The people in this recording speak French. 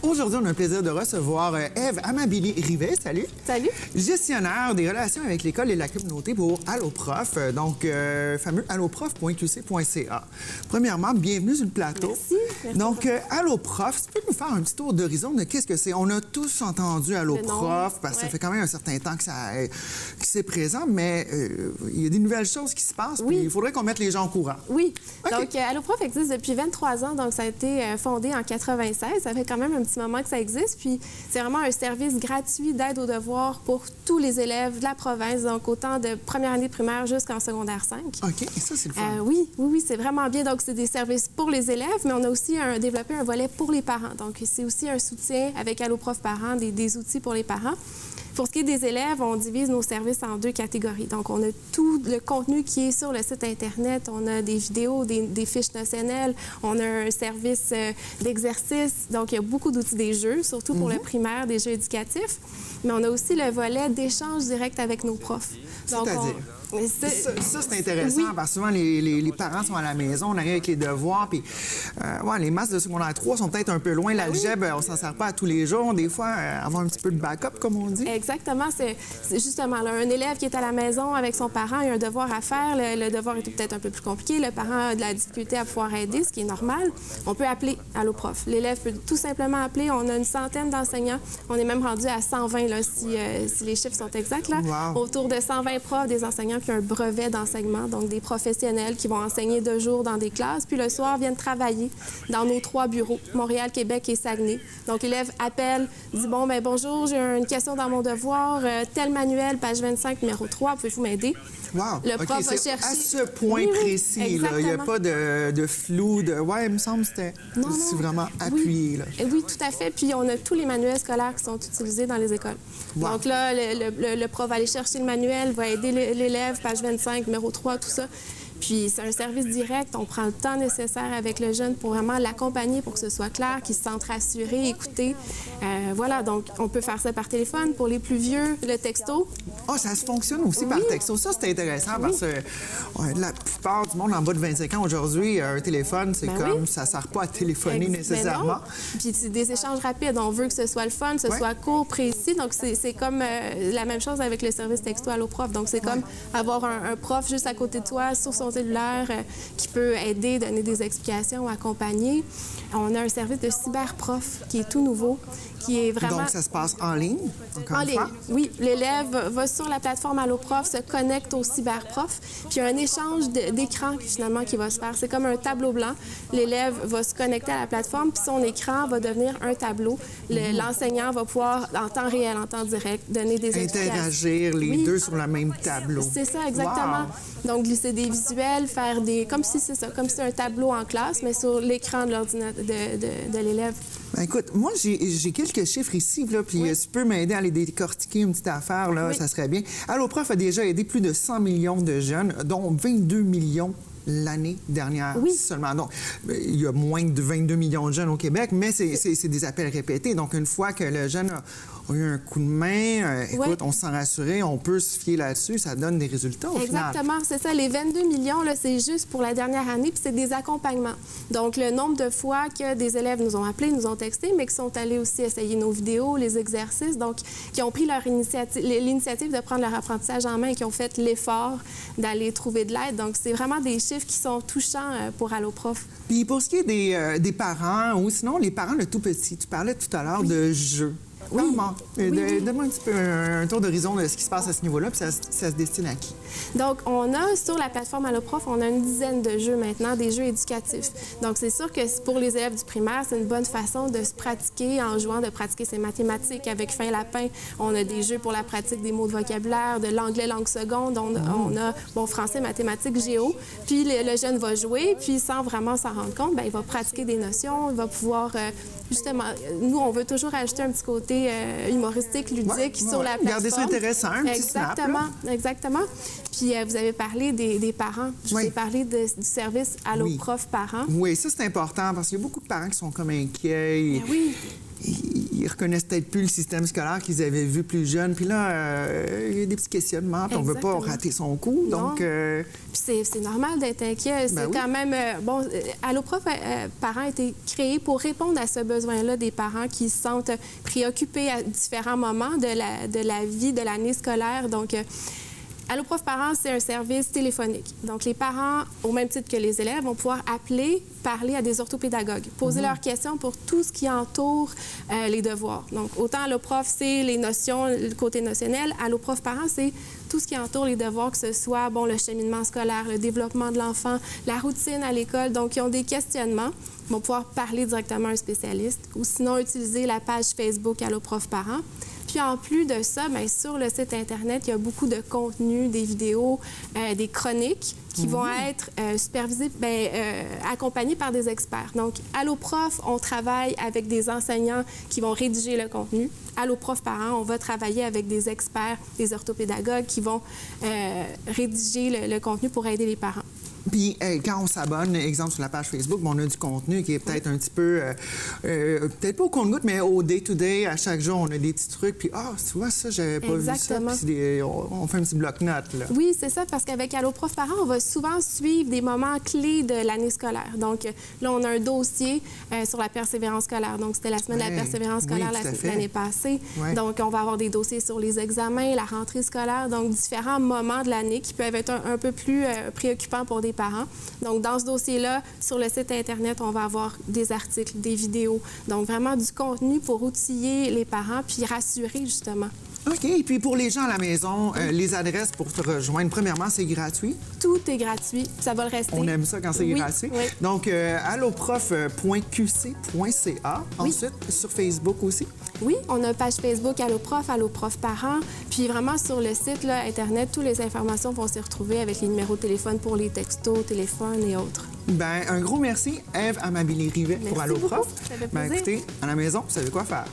Aujourd'hui, on a le plaisir de recevoir Ève Amabili-Rivet. Salut. Salut. Gestionnaire des relations avec l'école et la communauté pour Alloprof, donc fameux alloprof.qc.ca. Premièrement, bienvenue sur le plateau. Merci. Merci. Donc, Alloprof, tu peux nous faire un petit tour d'horizon de qu'est-ce que c'est? On a tous entendu Alloprof, parce que ça fait quand même un certain temps que c'est présent, mais il y a des nouvelles choses qui se passent, puis il faudrait qu'on mette les gens au courant. Oui. Okay. Donc, Alloprof existe depuis 23 ans, donc ça a été fondé en 96. Ça fait quand même un petit moment que ça existe, puis c'est vraiment un service gratuit d'aide aux devoirs pour tous les élèves de la province, donc autant de première année primaire jusqu'en secondaire 5. OK, et ça, c'est le fun. Oui, c'est vraiment bien. Donc, c'est des services pour les élèves, mais on a aussi développé un volet pour les parents. Donc, c'est aussi un soutien avec Alloprof Parents, des outils pour les parents. Pour ce qui est des élèves, on divise nos services en 2 catégories. Donc, on a tout le contenu qui est sur le site Internet. On a des vidéos, des fiches notionnelles. On a un service d'exercice. Donc, il y a beaucoup d'outils des jeux, surtout pour le primaire, des jeux éducatifs. Mais on a aussi le volet d'échange direct avec nos profs. C'est-à-dire? Ça, c'est intéressant parce que souvent, les parents sont à la maison, on arrive avec les devoirs, puis les masses de secondaire 3 sont peut-être un peu loin. L'algèbre, on s'en sert pas à tous les jours. Des fois, avoir un petit peu de backup, comme on dit. Exactement. C'est justement là, un élève qui est à la maison avec son parent, il a un devoir à faire. Le devoir est peut-être un peu plus compliqué. Le parent a de la difficulté à pouvoir aider, ce qui est normal. On peut appeler Alloprof. L'élève peut tout simplement appeler. On a une centaine d'enseignants. On est même rendu à 120 là, si les chiffres sont exacts. Là. Wow. Autour de 120 profs, des enseignants qui ont un brevet d'enseignement, donc des professionnels qui vont enseigner 2 jours dans des classes, puis le soir viennent travailler dans nos 3 bureaux, Montréal, Québec et Saguenay. Donc, l'élève appelle, dit « Bon, ben bonjour, j'ai une question dans mon devoir, tel manuel, page 25, numéro 3, pouvez-vous m'aider? » Wow. Le prof va chercher... À ce point précis, là. Il n'y a pas de flou, il me semble que c'est vraiment appuyé. Là. Oui, tout à fait. Puis, on a tous les manuels scolaires qui sont utilisés dans les écoles. Wow. Donc là, le prof va aller chercher le manuel, va aider l'élève, page 25, numéro 3, tout ça. Puis c'est un service direct. On prend le temps nécessaire avec le jeune pour vraiment l'accompagner pour que ce soit clair, qu'il se sente rassuré, écouté. Voilà, donc on peut faire ça par téléphone. Pour les plus vieux, le texto. Ah, ça se fonctionne aussi par texto. Ça, c'est intéressant parce que la plupart du monde en bas de 25 ans aujourd'hui, un téléphone, c'est ça ne sert pas à téléphoner nécessairement. Puis c'est des échanges rapides. On veut que ce soit le fun, que ce soit court, précis. Donc c'est comme la même chose avec le service texto Alloprof. Donc c'est comme avoir un prof juste à côté de toi sur son cellulaire qui peut aider, donner des explications, accompagner. On a un service de cyberprof qui est tout nouveau, qui est vraiment... Donc, ça se passe en ligne, encore une fois? Oui. L'élève va sur la plateforme Alloprof, se connecte au cyberprof, puis il y a un échange d'écran finalement qui va se faire. C'est comme un tableau blanc. L'élève va se connecter à la plateforme, puis son écran va devenir un tableau. L'enseignant va pouvoir, en temps réel, en temps direct, donner des explications. Interagir les deux sur le même tableau. C'est ça, exactement. Wow. Donc, glisser des visuels, faire des... Comme si c'est un tableau en classe, mais sur l'écran de l'ordinateur de l'élève. Ben, écoute, moi, j'ai quelques chiffres ici, là, puis tu peux m'aider à les décortiquer une petite affaire, là, ça serait bien. Alloprof a déjà aidé plus de 100 millions de jeunes, dont 22 millions l'année dernière seulement. Donc, il y a moins de 22 millions de jeunes au Québec, mais c'est des appels répétés. Donc, une fois que le jeune a eu un coup de main, écoute, on se sent rassuré, on peut se fier là-dessus, ça donne des résultats au final. Exactement, c'est ça. Les 22 millions, c'est juste pour la dernière année, puis c'est des accompagnements. Donc, le nombre de fois que des élèves nous ont appelés, nous ont texté, mais qui sont allés aussi essayer nos vidéos, les exercices, donc qui ont pris l'initiative de prendre leur apprentissage en main et qui ont fait l'effort d'aller trouver de l'aide. Donc, c'est vraiment des chiffres qui sont touchants pour Alloprof. Puis pour ce qui est des parents, ou sinon les parents de tout petits, tu parlais tout à l'heure de jeux. Comment? Donne-moi un petit peu un tour d'horizon de ce qui se passe à ce niveau-là, puis ça se destine à qui? Donc, on a sur la plateforme Alloprof, on a une dizaine de jeux maintenant, des jeux éducatifs. Donc, c'est sûr que pour les élèves du primaire, c'est une bonne façon de se pratiquer en jouant, de pratiquer ses mathématiques. Avec Fin Lapin, on a des jeux pour la pratique des mots de vocabulaire, de l'anglais langue seconde. On a français, mathématiques, géo. Puis, le jeune va jouer, puis sans vraiment s'en rendre compte, il va pratiquer des notions, il va pouvoir... Justement, nous, on veut toujours ajouter un petit côté humoristique, ludique sur la plateforme. Garder ça intéressant, un petit snap, là. Exactement. Puis, vous avez parlé des parents. Je vous ai parlé du service Alloprof Parents. Oui, ça, c'est important parce qu'il y a beaucoup de parents qui sont comme inquiets. Oui. ils reconnaissent peut-être plus le système scolaire qu'ils avaient vu plus jeune. Puis là, il y a des petits questionnements. Puis on ne veut pas rater son coup. Donc, Puis c'est normal d'être inquiet. C'est quand même... bon, Alloprof Parents a été créé pour répondre à ce besoin-là des parents qui se sentent préoccupés à différents moments de la vie, de l'année scolaire. Donc, Alloprof Parents, c'est un service téléphonique. Donc, les parents, au même titre que les élèves, vont pouvoir appeler, parler à des orthopédagogues, poser leurs questions pour tout ce qui entoure les devoirs. Donc, autant Alloprof, c'est les notions, le côté notionnel. Alloprof Parents, c'est tout ce qui entoure les devoirs, que ce soit bon, le cheminement scolaire, le développement de l'enfant, la routine à l'école. Donc, ils ont des questionnements. Ils vont pouvoir parler directement à un spécialiste ou sinon utiliser la page Facebook Alloprof Parents. Puis en plus de ça, bien, sur le site Internet, il y a beaucoup de contenu, des vidéos, des chroniques qui vont être supervisées, accompagnées par des experts. Donc, Alloprof, on travaille avec des enseignants qui vont rédiger le contenu. Alloprof Parents, on va travailler avec des experts, des orthopédagogues qui vont rédiger le contenu pour aider les parents. Puis, quand on s'abonne, exemple sur la page Facebook, on a du contenu qui est peut-être un petit peu, peut-être pas au compte-goutte, mais au day-to-day, à chaque jour, on a des petits trucs. Puis, tu vois, ça, j'avais pas vu ça. Puis, on fait un petit bloc-notes, là. Oui, c'est ça, parce qu'avec Alloprof Parents, on va souvent suivre des moments clés de l'année scolaire. Donc, là, on a un dossier sur la persévérance scolaire. Donc, c'était la semaine de la persévérance scolaire l'année passée. Ouais. Donc, on va avoir des dossiers sur les examens, la rentrée scolaire. Donc, différents moments de l'année qui peuvent être un peu plus préoccupants pour des parents. Donc, dans ce dossier-là, sur le site Internet, on va avoir des articles, des vidéos. Donc, vraiment du contenu pour outiller les parents puis rassurer, justement. OK. Et puis, pour les gens à la maison, les adresses pour te rejoindre, premièrement, c'est gratuit? Tout est gratuit. Ça va le rester. On aime ça quand c'est gratuit. Oui. Donc, alloprof.qc.ca. Ensuite, sur Facebook aussi? Oui, on a une page Facebook Alloprof, Alloprof Parents. Puis vraiment, sur le site là, Internet, toutes les informations vont s'y retrouver avec les numéros de téléphone pour les textos, téléphones et autres. Bien, un gros merci, Ève Amabile-Rivet, pour Alloprof. Ça fait plaisir. Écoutez, à la maison, vous savez quoi faire.